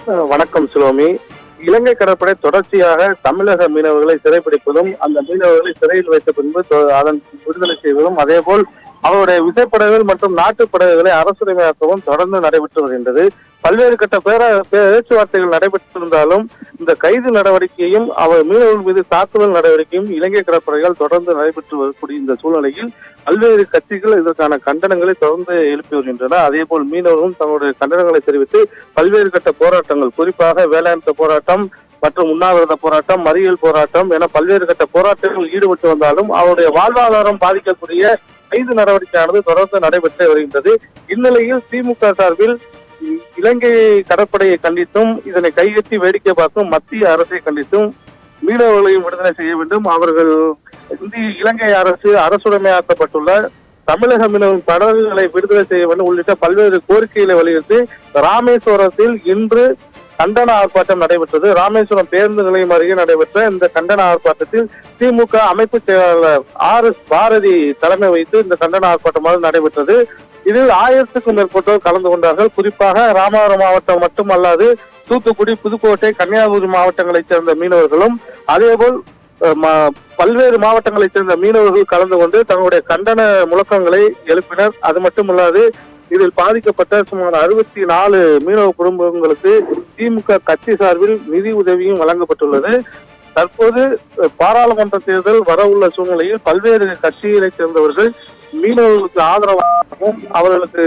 வணக்கம் சிலோமி. இலங்கை கடற்படை தொடர்ச்சியாக தமிழக மீனவர்களை சிறைப்பிடிப்பதும், அந்த மீனவர்களை சிறையில் வைத்த பின்பு அதன் விடுதலை செய்வதும், அதேபோல் அவருடைய விசைப்படகுகள் மற்றும் நாட்டுப் படகுகளை அரசுரிமையாக்கவும் தொடர்ந்து நடைபெற்று வருகின்றது. பல்வேறு கட்ட பேச்சுவார்த்தைகள் நடைபெற்றிருந்தாலும் இந்த கைது நடவடிக்கையும் அவர் மீனவர்கள் மீது தாக்குதல் நடவடிக்கையும் இலங்கை கடற்படைகள் தொடர்ந்து நடைபெற்று வரக்கூடிய இந்த சூழ்நிலையில் பல்வேறு கட்சிகள் இதற்கான கண்டனங்களை தொடர்ந்து எழுப்பி வருகின்றன. அதேபோல் மீனவர்களும் தங்களுடைய கண்டனங்களை தெரிவித்து பல்வேறு கட்ட போராட்டங்கள், குறிப்பாக வேலைநிறுத்த போராட்டம் மற்றும் உண்ணாவிரத போராட்டம், மறியல் போராட்டம் என பல்வேறு கட்ட போராட்டங்கள் ஈடுபட்டு வந்தாலும் அவருடைய வாழ்வாதாரம் பாதிக்கக்கூடிய கைது நடவடிக்கையானது தொடர்ந்து நடைபெற்று வருகின்றது. இந்நிலையில் திமுக சார்பில் இலங்கை கடற்படையை கண்டித்தும், இதனை கையெட்டி வேடிக்கை பார்க்கும் மத்திய அரசை கண்டித்தும் மீனவர்களையும் விடுதலை செய்ய வேண்டும், அவர்கள் இலங்கை அரசுடைமையாக்கப்பட்டுள்ள தமிழக மீனவர்கள் படகுகளை விடுதலை செய்ய வேண்டும் உள்ளிட்ட பல்வேறு கோரிக்கைகளை வலியுறுத்தி ராமேஸ்வரத்தில் இன்று கண்டன ஆர்ப்பாட்டம் நடைபெற்றது. ராமேஸ்வரம் பேருந்து நிலையம் அருகே நடைபெற்ற இந்த கண்டன ஆர்ப்பாட்டத்தில் திமுக அமைப்பு செயலாளர் RS பாரதி தலைமை வைத்து இந்த கண்டன ஆர்ப்பாட்டமாக நடைபெற்றது. இதில் 1000க்கும் மேற்பட்டோர் கலந்து கொண்டார்கள். குறிப்பாக ராமநாதபுரம் மாவட்டம் மட்டுமல்லாது தூத்துக்குடி, புதுக்கோட்டை, கன்னியாகுமரி மாவட்டங்களைச் சேர்ந்த மீனவர்களும் அதேபோல் பல்வேறு மாவட்டங்களைச் சேர்ந்த மீனவர்கள் கலந்து கொண்டு தங்களுடைய கண்டன முழக்கங்களை எழுப்பினர். அது மட்டுமல்லாது இதில் பாதிக்கப்பட்ட சுமார் 64 மீனவ குடும்பங்களுக்கு திமுக கட்சி சார்பில் நிதி உதவியும் வழங்கப்பட்டுள்ளது. தற்போது பாராளுமன்ற தேர்தல் வரவுள்ள சூழ்நிலையில் பல்வேறு கட்சிகளைச் சேர்ந்தவர்கள் மீனவர்களுக்கு ஆதரவாகவும் அவர்களுக்கு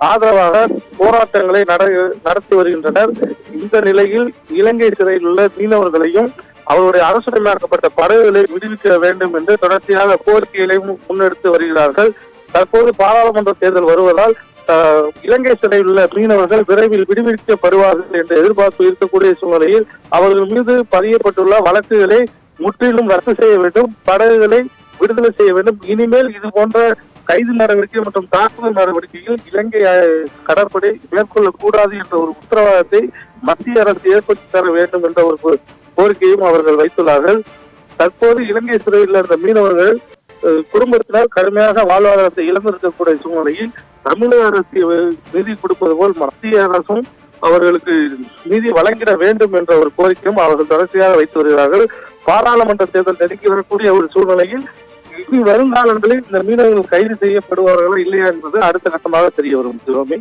ஆதரவாக போராட்டங்களை நடத்தி வருகின்றனர். இந்த நிலையில் இலங்கை சிறையில் உள்ள மீனவர்களையும் அவருடைய அரசுடைமையாக்கப்பட்ட படகுகளை விடுவிக்க வேண்டும் என்று தொடர்ச்சியாக கோரிக்கைகளை முன்னெடுத்து வருகிறார்கள். தற்போது பாராளுமன்ற தேர்தல் வருவதால் இலங்கை சிறையில் உள்ள மீனவர்கள் விரைவில் விடுவிக்கப்படுவார்கள் என்ற எதிர்பார்ப்பு இருக்கக்கூடிய சூழ்நிலையில் அவர்கள் மீது பதியப்பட்டுள்ள வழக்குகளை முற்றிலும் ரத்து செய்ய வேண்டும், படகுகளை விடுதலை செய்ய வேண்டும். இனிமேல் இது போன்ற கைது நடவடிக்கை மற்றும் தாக்குதல் நடவடிக்கையில் இலங்கை கடற்படை மேற்கொள்ளக்கூடாது என்ற ஒரு உத்தரவாதத்தை மத்திய அரசு ஏற்படுத்தி தர வேண்டும் என்ற ஒரு கோரிக்கையும் அவர்கள் வைத்துள்ளார்கள். தற்போது இலங்கை சிறையில் இருந்த மீனவர்கள் குடும்பத்தினர் கடுமையாக வாழ்வாதாரத்தை இழந்திருக்கக்கூடிய சூழ்நிலையில் தமிழக அரசு நிதி கொடுப்பது போல் மத்திய அரசும் அவர்களுக்கு நிதி வழங்கிட வேண்டும் என்ற ஒரு கோரிக்கையும் அவர்கள் தொடர்ச்சியாக வைத்து வருகிறார்கள். பாராளுமன்ற தேர்தல் நெருங்கி வரக்கூடிய ஒரு சூழ்நிலையில் இனி வருங்காலங்களில் இந்த மீனவர்கள் கைது செய்யப்படுவார்களா இல்லையா என்பது அடுத்த கட்டமாக தெரிய வரும். சிவமே.